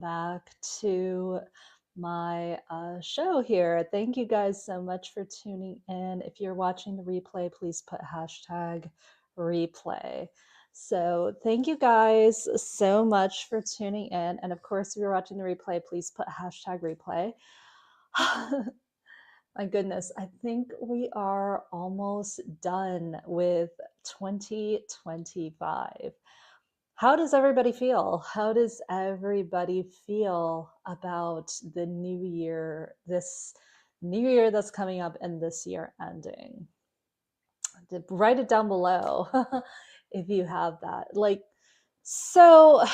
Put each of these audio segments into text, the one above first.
back to my show here. Thank you guys so much for tuning in. If you're watching the replay, please put hashtag replay. So thank you guys so much for tuning in. And of course, if you're watching the replay, please put hashtag replay. My goodness, I think we are almost done with 2025. How does everybody feel? How does everybody feel about the new year, this new year that's coming up and this year ending? Write it down below if you have that. So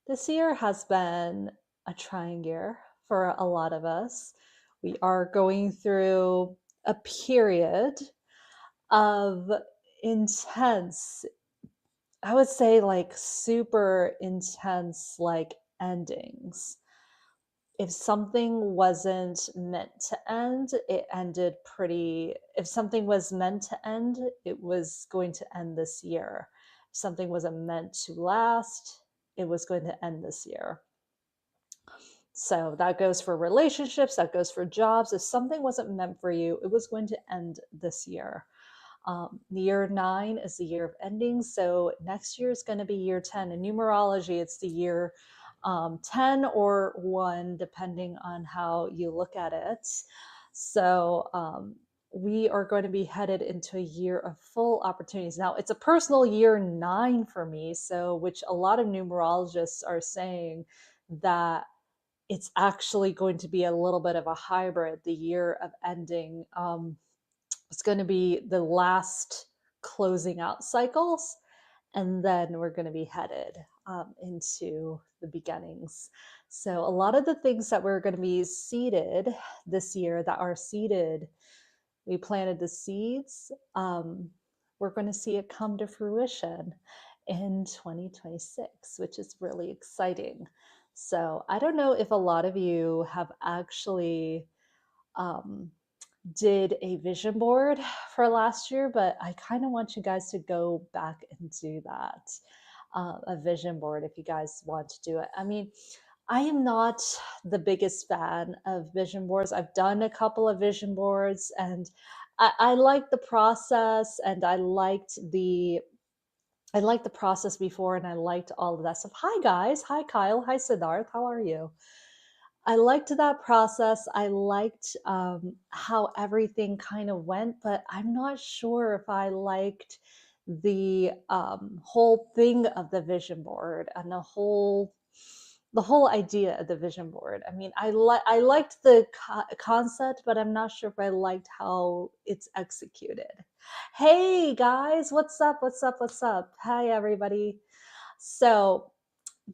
this year has been a trying year for a lot of us. We are going through a period of intense, I would say super intense endings. If something wasn't meant to end, it ended pretty. If something was meant to end, it was going to end this year. If something wasn't meant to last, it was going to end this year. So that goes for relationships, that goes for jobs. If something wasn't meant for you, it was going to end this year. Year 9 is the year of endings. So next year is going to be year 10. In numerology, it's the year 10 or 1, depending on how you look at it. So we are going to be headed into a year of full opportunities. Now, it's a personal year 9 for me, so which a lot of numerologists are saying that it's actually going to be a little bit of a hybrid, the year of ending. It's going to be the last closing out cycles, and then we're going to be headed into the beginnings. So a lot of the things that we're going to be seeded this year that are seeded, we planted the seeds. We're going to see it come to fruition in 2026, which is really exciting. So I don't know if a lot of you have actually did a vision board for last year, but I kind of want you guys to go back and do that. A vision board if you guys want to do it. I mean, I am not the biggest fan of vision boards. I've done a couple of vision boards, and I liked the process, and I liked the process before, and I liked all of that stuff. Hi guys, hi Kyle, hi Siddharth, how are you? I liked that process. I liked how everything kind of went, but I'm not sure if I liked the whole thing of the vision board and the whole idea of the vision board. I mean, I liked the concept, but I'm not sure if I liked how it's executed. Hey guys, what's up? What's up? What's up? Hi everybody. So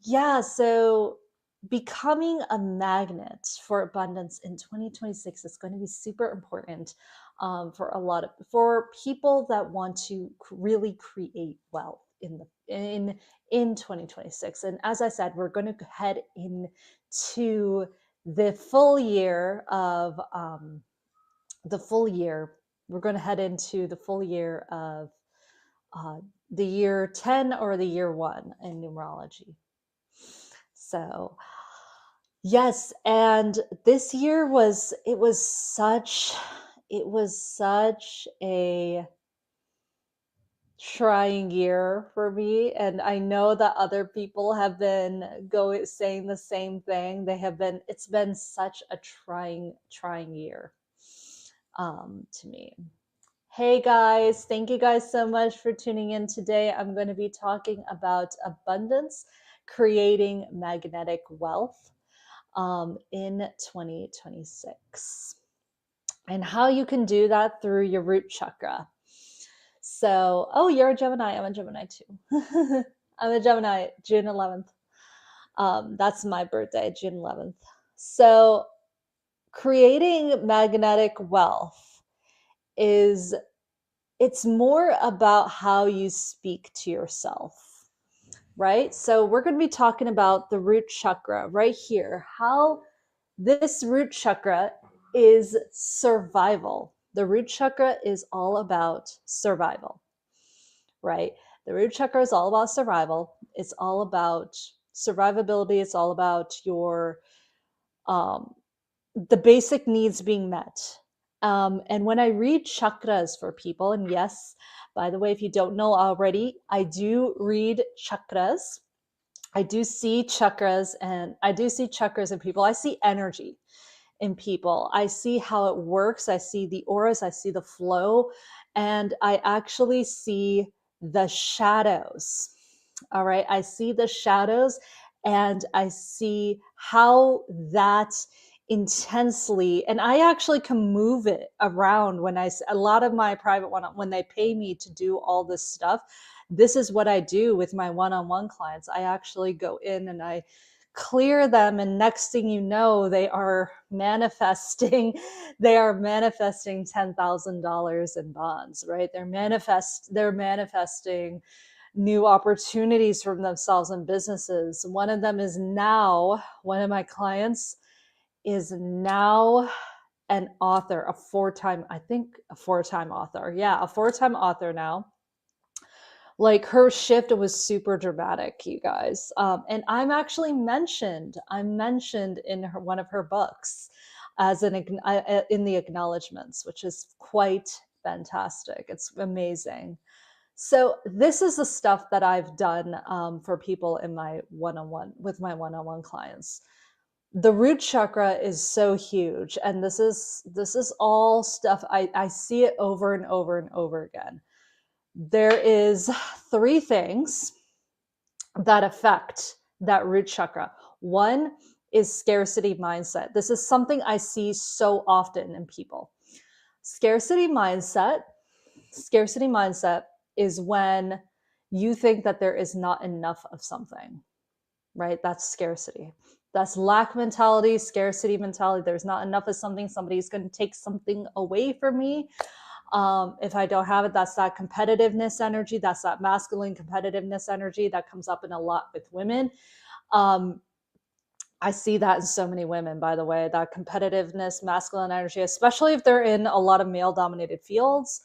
yeah, so becoming a magnet for abundance in 2026 is going to be super important for people that want to really create wealth in 2026. And as I said, we're going to head into the full year of We're going to head into the full year of the year 10 or the year 1 in numerology. So yes, and this year was such a trying year for me, and I know that other people have been saying the same thing. It's been such a trying year to me. Hey guys, thank you guys so much for tuning in today. I'm going to be talking about abundance, creating magnetic wealth in 2026, and how you can do that through your root chakra. So, oh, you're a Gemini. I'm a Gemini too. I'm a Gemini, June 11th. That's my birthday, June 11th. So creating magnetic wealth it's more about how you speak to yourself, right? So we're going to be talking about the root chakra right here, how this root chakra is survival. The root chakra is all about survival, right? The root chakra is all about survival. It's all about Survivability, it's all about your um, the basic needs being met. And when I read chakras for people, and yes, by the way, if you don't know already, I do read chakras. I do see chakras, and I do see chakras in people. I see energy in people. I see how it works. I see the auras. I see the flow. And I actually see the shadows. All right. I see the shadows, and I see how that intensely, and I actually can move it around when a lot of my private one, when they pay me to do all this stuff, this is what I do with my one-on-one clients. I actually go in and I clear them, and next thing you know, they are manifesting $10,000 in bonds, right? They're manifesting new opportunities for themselves and businesses. One of them is now, one of my clients is now an author, a four-time author. Yeah, a four-time author now. Like, her shift was super dramatic, you guys. And I'm mentioned in one of her books as in the acknowledgments, which is quite fantastic. It's amazing. So this is the stuff that I've done for people in my one-on-one clients. The root chakra is so huge, and this is all stuff I see it over and over and over again. There is 3 things that affect that root chakra. One is scarcity mindset. This is something I see so often in people. Scarcity mindset is when you think that there is not enough of something, right? That's scarcity. That's lack mentality, scarcity mentality. There's not enough of something. Somebody's going to take something away from me. If I don't have it, that's that competitiveness energy. That's that masculine competitiveness energy that comes up in a lot with women. I see that in so many women, by the way, that competitiveness, masculine energy, especially if they're in a lot of male dominated fields.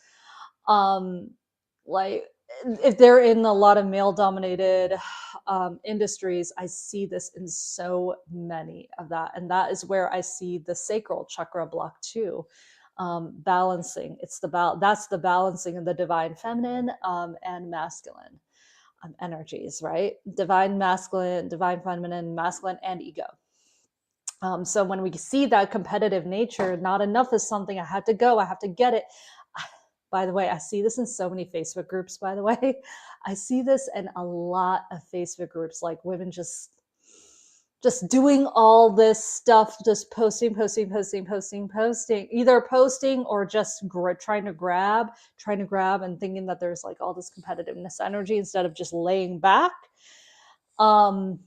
Like, if they're in a lot of male dominated industries, I see this in so many of that. And that is where I see the sacral chakra block too. Balancing. That's the balancing of the divine feminine and masculine energies, right? Divine masculine, divine feminine, masculine, and ego. So when we see that competitive nature, not enough is something, I have to go, I have to get it. By the way, I see this in so many Facebook groups, by the way. I see this in a lot of Facebook groups, like women just doing all this stuff, just posting, either posting or just trying to grab and thinking that there's like all this competitiveness energy instead of just laying back and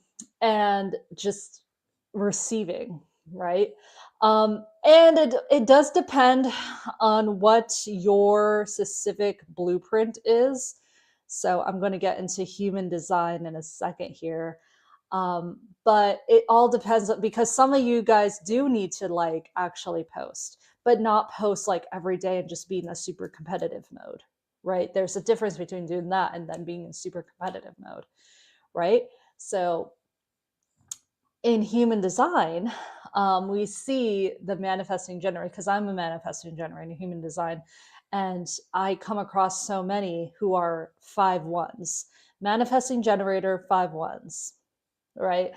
just receiving, right? And it does depend on what your specific blueprint is. So I'm going to get into human design in a second here. But it all depends, because some of you guys do need to like actually post, but not post like every day and just be in a super competitive mode, right? There's a difference between doing that and then being in super competitive mode, right? So in human design, we see the manifesting generator, because I'm a manifesting generator in human design, and I come across so many who are 5-1s, manifesting generator 5-1s, right?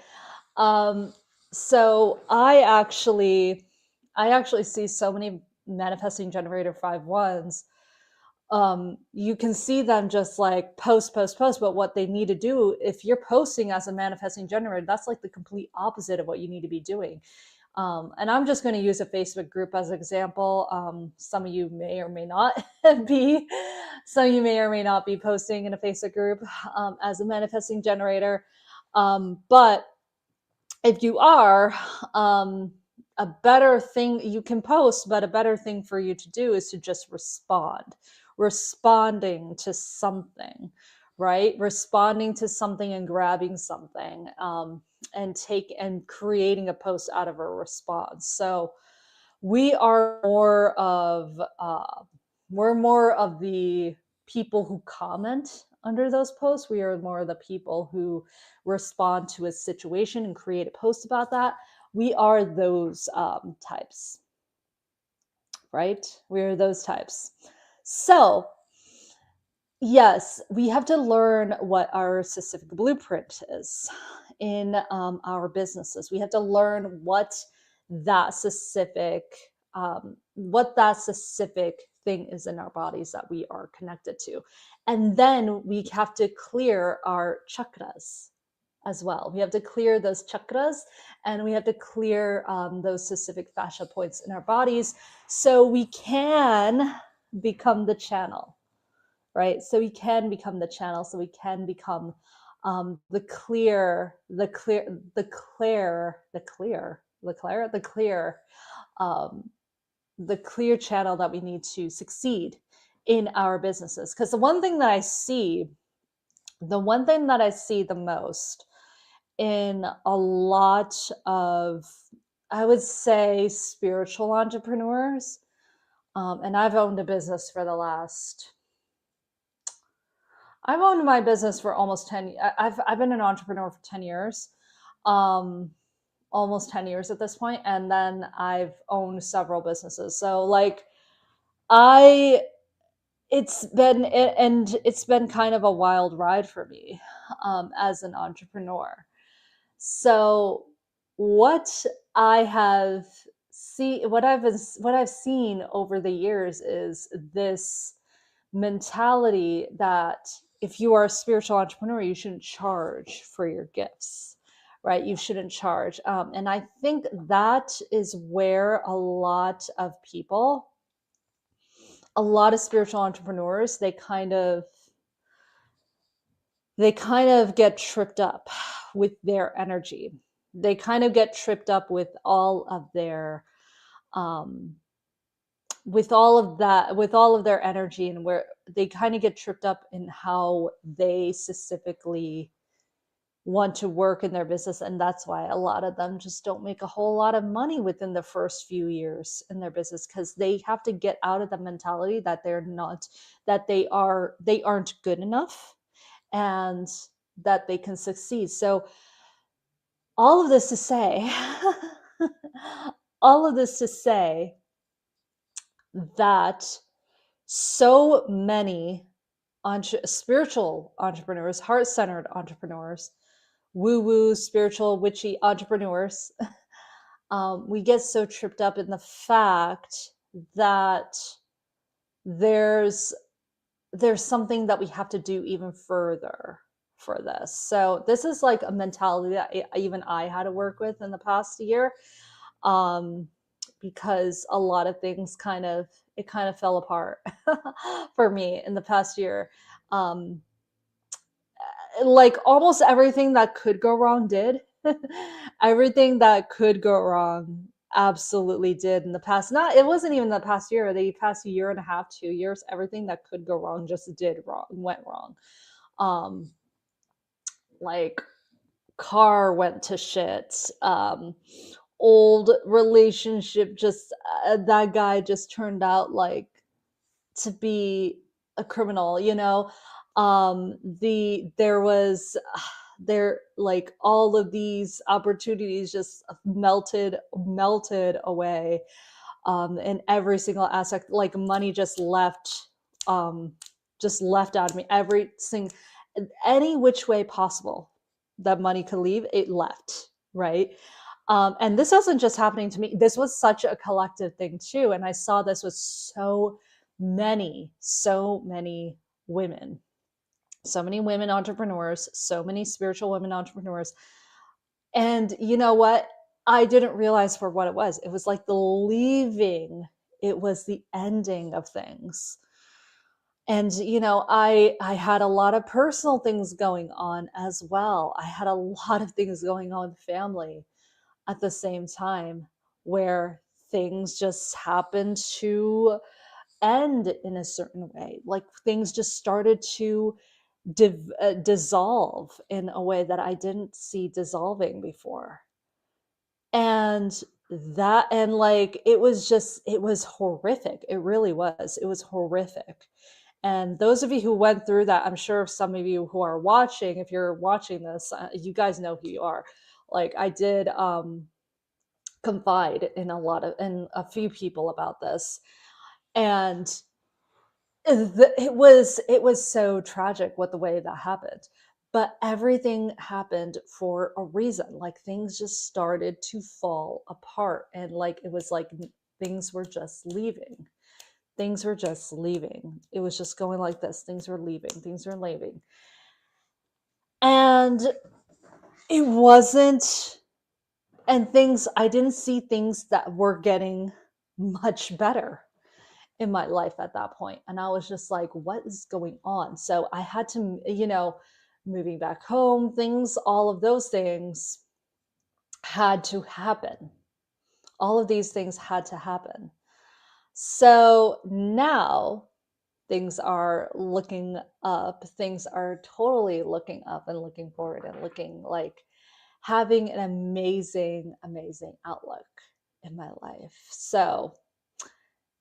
So I actually see so many manifesting generator 5-1s. You can see them just like post, but what they need to do, if you're posting as a manifesting generator, that's like the complete opposite of what you need to be doing. And I'm just going to use a Facebook group as an example. Some of you may or may not be posting in a Facebook group as a manifesting generator. But if you are, a better thing you can post, but a better thing for you to do is to just responding to something, right? Responding to something and grabbing something, and creating a post out of a response. So we are more of we're more of the people who comment under those posts. We are more the people who respond to a situation and create a post about that. We are those types, right? We are those types. So, yes, we have to learn what our specific blueprint is in our businesses. We have to learn what that specific thing is in our bodies that we are connected to, and then we have to clear our chakras as well. We have to clear those chakras, and we have to clear those specific fascia points in our bodies, so we can become the channel, right? So we can become the channel, so we can become the clear, um, the clear channel that we need to succeed in our businesses. Because the one thing that I see the most in a lot of, I would say, spiritual entrepreneurs, and I've owned a business for the last I've owned my business for almost 10. I've been an entrepreneur for 10 years. Um Almost 10 years at this point, and then I've owned several businesses. So like I it's been kind of a wild ride for me as an entrepreneur. So what I have what I've seen over the years is this mentality that if you are a spiritual entrepreneur, you shouldn't charge for your gifts, right? You shouldn't charge. And I think that is where a lot of spiritual entrepreneurs, they kind of get tripped up with their energy. They kind of get tripped up with all of their um, with all of their energy, and where they kind of get tripped up in how they specifically want to work in their business. And that's why a lot of them just don't make a whole lot of money within the first few years in their business, because they have to get out of the mentality that they aren't good enough, and that they can succeed. So all of this to say all of this to say that so many spiritual entrepreneurs, heart-centered entrepreneurs, woo-woo, spiritual, witchy entrepreneurs, we get so tripped up in the fact that there's something that we have to do even further for this. So this is like a mentality that even I had to work with in the past year, um, because a lot of things kind of fell apart for me in the past year. Um, like almost everything that could go wrong did. Everything that could go wrong absolutely did in the past. Not It wasn't even the past year, the past year and a half, 2 years. Everything that could go wrong just went wrong. Um, like car went to shit. Old relationship, just that guy just turned out like to be a criminal, there was there like all of these opportunities just melted away, in every single aspect. Like money just left out of me. Any which way possible that money could leave, it left, right? And this wasn't just happening to me. This was such a collective thing too. And I saw this with so many women, so many women entrepreneurs, so many spiritual women entrepreneurs. And you know what? I didn't realize for what it was. It was like the leaving, it was the ending of things. And I had a lot of personal things going on as well. I had a lot of things going on with family at the same time, where things just happened to end in a certain way. Like things just started to dissolve in a way that I didn't see dissolving before. And like it was horrific. It really was. It was horrific. And those of you who went through that, I'm sure some of you who are watching, if you're watching this, you guys know who you are. Like I did confide in a few people about this, and it was so tragic what the way that happened. But everything happened for a reason. Like things just started to fall apart, and like it was like things were just leaving. Things were just leaving. It was just going like this. Things were leaving. Things were leaving. And it wasn't, and things, I didn't see things that were getting much better in my life at that point. And I was just like, what is going on? So I had to, moving back home, things, all of those things had to happen. All of these things had to happen. So now things are looking up. Things are totally looking up and looking forward and looking like having an amazing, amazing outlook in my life. So,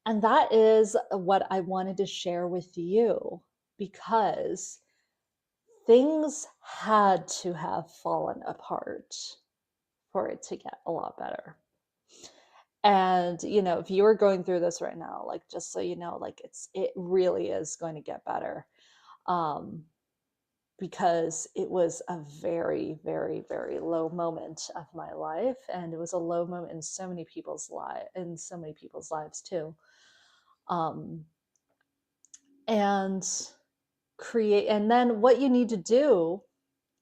and that is what I wanted to share with you, because things had to have fallen apart for it to get a lot better. And, if you are going through this right now, like, just so you know, like it really is going to get better. Because it was a very, very, very low moment of my life. And it was a low moment in so many people's lives too. And and then what you need to do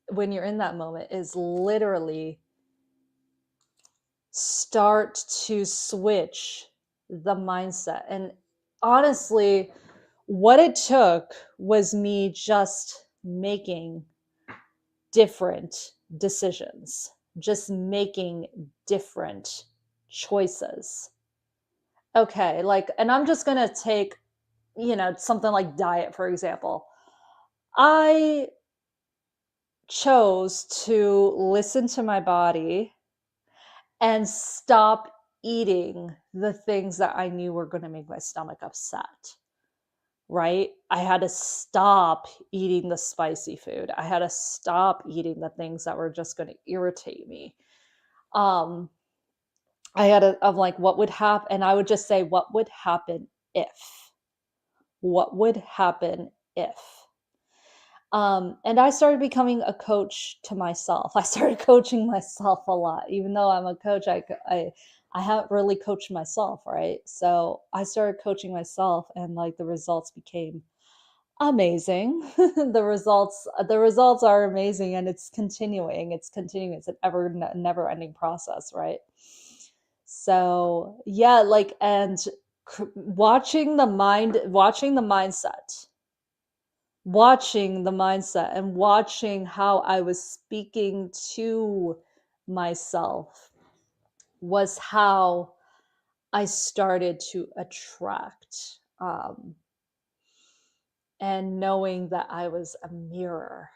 when you're in that moment is literally start to switch the mindset. And honestly, what it took was me just making different decisions, just making different choices. Okay, like, and I'm just going to take, something like diet, for example. I chose to listen to my body and stop eating the things that I knew were going to make my stomach upset. Right? I had to stop eating the spicy food. I had to stop eating the things that were just going to irritate me. I'm like, what would happen? And I would just say, what would happen if? What would happen if? And I started becoming a coach to myself. I started coaching myself a lot, even though I'm a coach. I haven't really coached myself, right? So I started coaching myself, and like the results became amazing. The results are amazing, and it's continuing. It's an never ending process, right? So yeah, like, and watching the mindset and watching how I was speaking to myself was how I started to attract, and knowing that I was a mirror,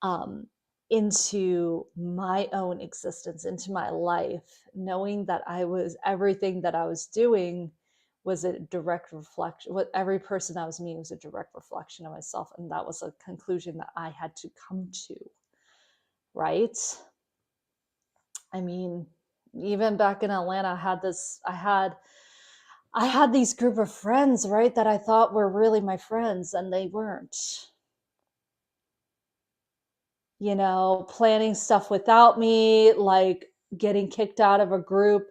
um, into my own existence, into my life, knowing that everything that I was doing was a direct reflection. What every person I was meeting was a direct reflection of myself. And that was a conclusion that I had to come to, right? I mean, even back in Atlanta, I had these group of friends, right, that I thought were really my friends, and they weren't. Planning stuff without me, like getting kicked out of a group.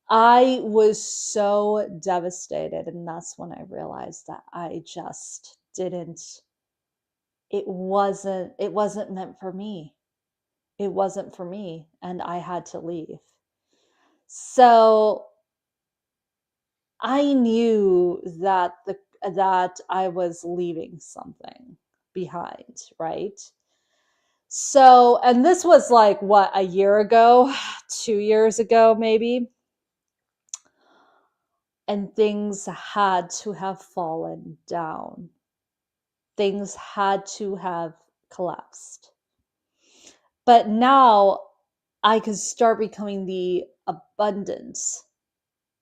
I was so devastated. And that's when I realized that I just didn't, it wasn't meant for me. It wasn't for me. And I had to leave. So I knew that I was leaving something behind, right? So, and this was like what, a year ago, 2 years ago, maybe. And things had to have fallen down. Things had to have collapsed. But now I could start becoming the abundance,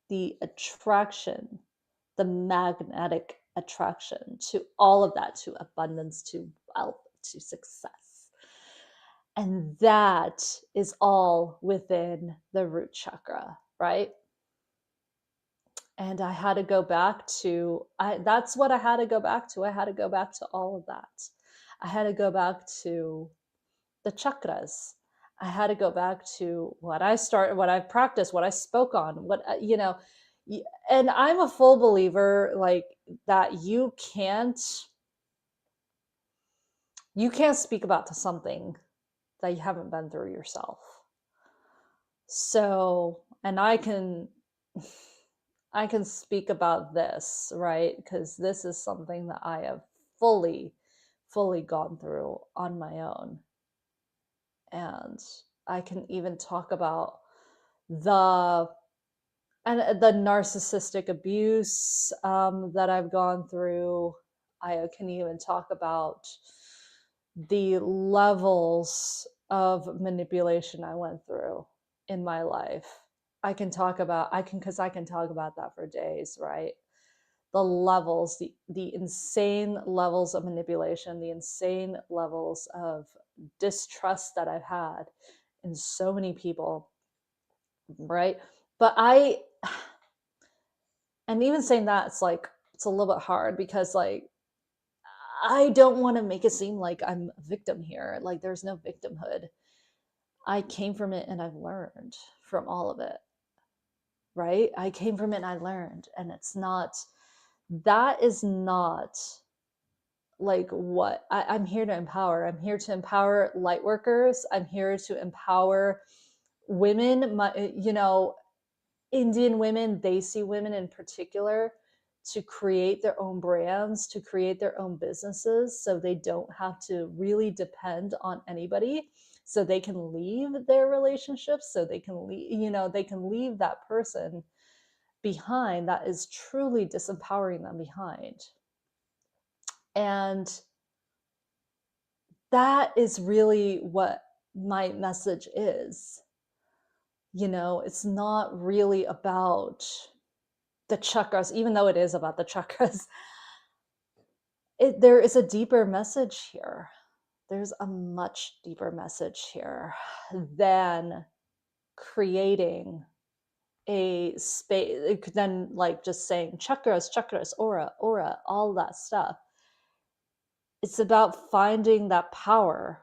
the attraction, the magnetic attraction to all of that, to abundance, to wealth, to success. And that is all within the root chakra, right? And I had to go back to, that's what I had to go back to. I had to go back to all of that. I had to go back to the chakras. I had to go back to what I started, what I practiced, what I spoke on, what, and I'm a full believer like that you can't speak about to something that you haven't been through yourself. So, and I can speak about this, right? Because this is something that I have fully gone through on my own. And I can even talk about the narcissistic abuse that I've gone through. I can even talk about the levels of manipulation I went through in my life. I can talk about that for days, right? The levels, the insane levels of manipulation, the insane levels of distrust that I've had in so many people, right? But and even saying that, it's like, it's a little bit hard because like, I don't want to make it seem like I'm a victim here. Like there's no victimhood. I came from it and I've learned from all of it, right? I came from it and I learned, and that is not like what I'm here to empower. I'm here to empower light workers. I'm here to empower women, Indian women, Desi women in particular, to create their own brands, to create their own businesses, so they don't have to really depend on anybody, so they can leave their relationships, so they can leave, they can leave that person behind that is truly disempowering them behind. And that is really what my message is. It's not really about the chakras, even though it is about the chakras. There is a deeper message here. There's a much deeper message here than creating a space, than like just saying chakras, aura, all that stuff. It's about finding that power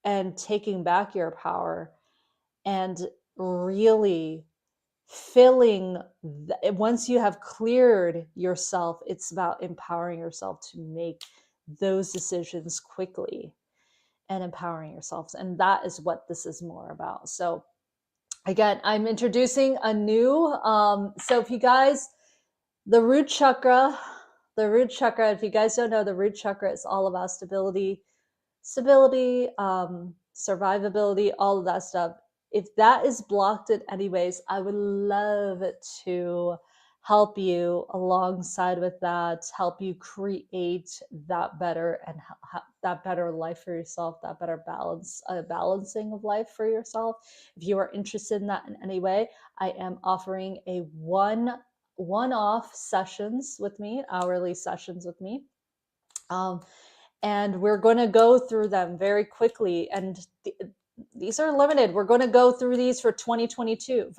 and taking back your power and really filling once you have cleared yourself, it's about empowering yourself to make those decisions quickly and empowering yourselves. And that is what this is more about. So again, I'm introducing a new, so if you guys, the root chakra, if you guys don't know, the root chakra is all about stability, survivability, all of that stuff. If that is blocked in any ways, I would love to help you alongside with that, help you create that better and that better life for yourself, that better balancing of life for yourself. If you are interested in that in any way, I am offering a one-off sessions with me, hourly sessions with me. And we're going to go through them very quickly. And these are limited. We're going to go through these for 2022.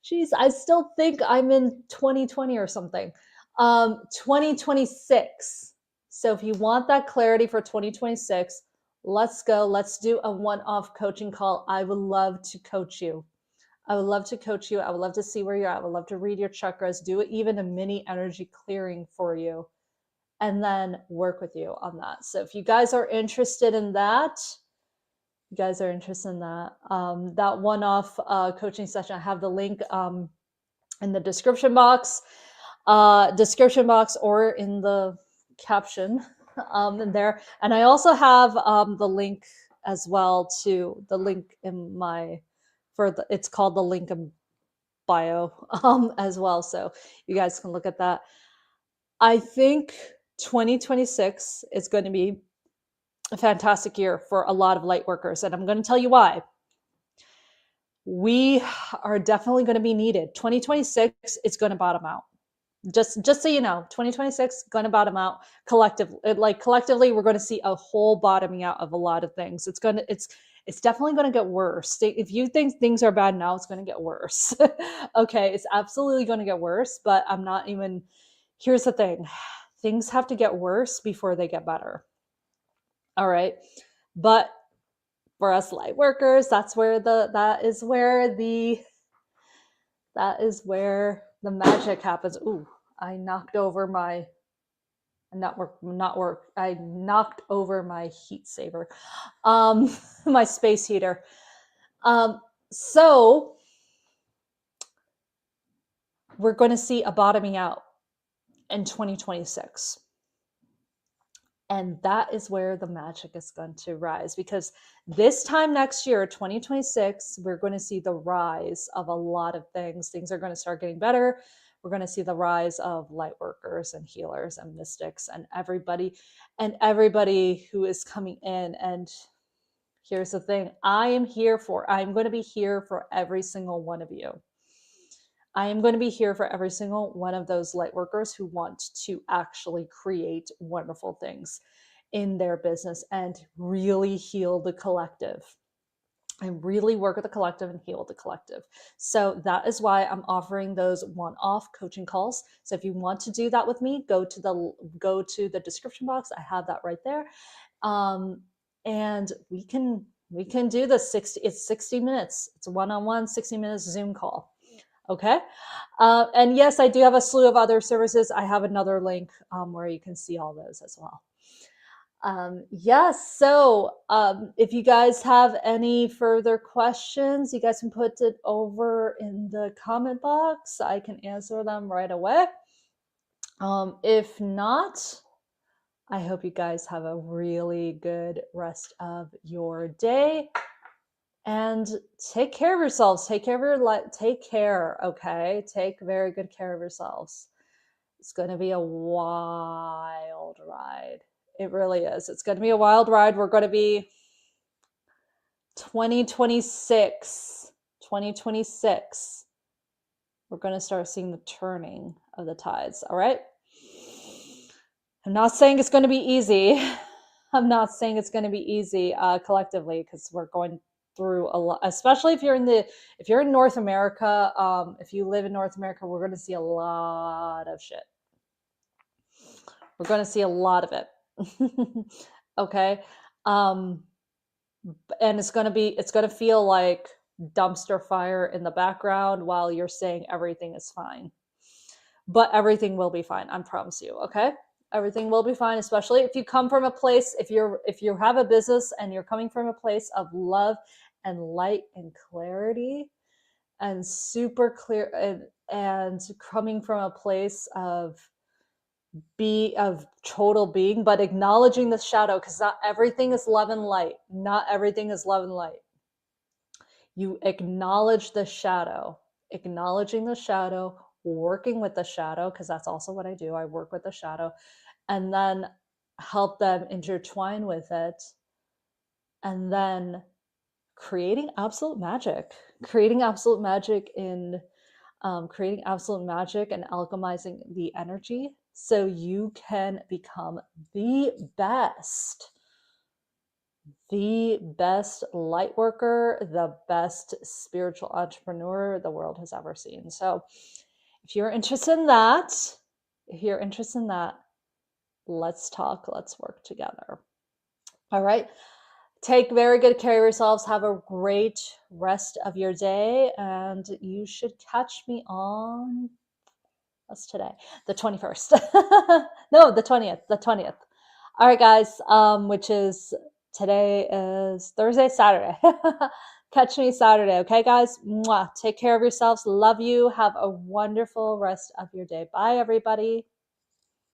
Jeez, I still think I'm in 2020 or something. 2026. So if you want that clarity for 2026, let's go. Let's do a one-off coaching call. I would love to coach you. I would love to coach you. I would love to see where you're at. I would love to read your chakras, do even a mini energy clearing for you, and then work with you on that. So if you guys are interested in that, that one-off coaching session, I have the link in the description box or in the caption in there. And I also have the link as well to the link in it's called the link in bio as well. So you guys can look at that. I think 2026 is going to be a fantastic year for a lot of light workers, and I'm going to tell you why. we are definitely going to be needed. 2026 is going to bottom out. Just so you know, 2026 going to bottom out collectively. Like collectively, we're going to see a whole bottoming out of a lot of things. It's definitely going to get worse. If you think things are bad now, it's going to get worse. Okay, it's absolutely going to get worse, but I'm not even. Here's the thing. Things have to get worse before they get better. All right. But for us light workers, that is where the magic happens. Ooh, I knocked over my I knocked over my heat saver, my space heater. So we're going to see a bottoming out in 2026. And that is where the magic is going to rise, because this time next year, 2026, we're going to see the rise of a lot of things. Things are going to start getting better. We're going to see the rise of light workers and healers and mystics and everybody who is coming in. And here's the thing. I'm going to be here for every single one of you. I am going to be here for every single one of those light workers who want to actually create wonderful things in their business and really heal the collective. And really work with the collective and heal the collective. So that is why I'm offering those one-off coaching calls. So if you want to do that with me, go to the description box. I have that right there. And we can do this. It's 60 minutes. It's a one-on-one 60 minutes Zoom call. Okay. And yes, I do have a slew of other services. I have another link where you can see all those as well. Yes. So if you guys have any further questions, you guys can put it over in the comment box. I can answer them right away. If not, I hope you guys have a really good rest of your day. And take care of yourselves. Take care of your life. Take care, okay? Take very good care of yourselves. It's going to be a wild ride. It really is. It's going to be a wild ride. We're going to be 2026. We're going to start seeing the turning of the tides, all right? I'm not saying it's going to be easy. I'm not saying it's going to be easy collectively, because we're going through a lot, especially if you're in North America. If you live in North America, we're going to see a lot of shit. We're going to see a lot of it. Okay. And it's going to feel like dumpster fire in the background while you're saying everything is fine. But everything will be fine. I promise you. Okay. Everything will be fine, especially if you come from a place, if you have a business and you're coming from a place of love and light and clarity and super clear and coming from a place of total being, but acknowledging the shadow, because not everything is love and light. Not everything is love and light. You acknowledge the shadow, acknowledging the shadow, working with the shadow, because that's also what I do. I work with the shadow, and then help them intertwine with it, and then creating absolute magic and alchemizing the energy, so you can become the best light worker, the best spiritual entrepreneur the world has ever seen. So if you're interested in that, let's talk, let's work together. All right. Take very good care of yourselves. Have a great rest of your day. And you should catch me on, what's today? The 21st. No, the 20th. All right, guys, which is today is Thursday, Saturday. Catch me Saturday. Okay, guys? Mwah. Take care of yourselves. Love you. Have a wonderful rest of your day. Bye, everybody.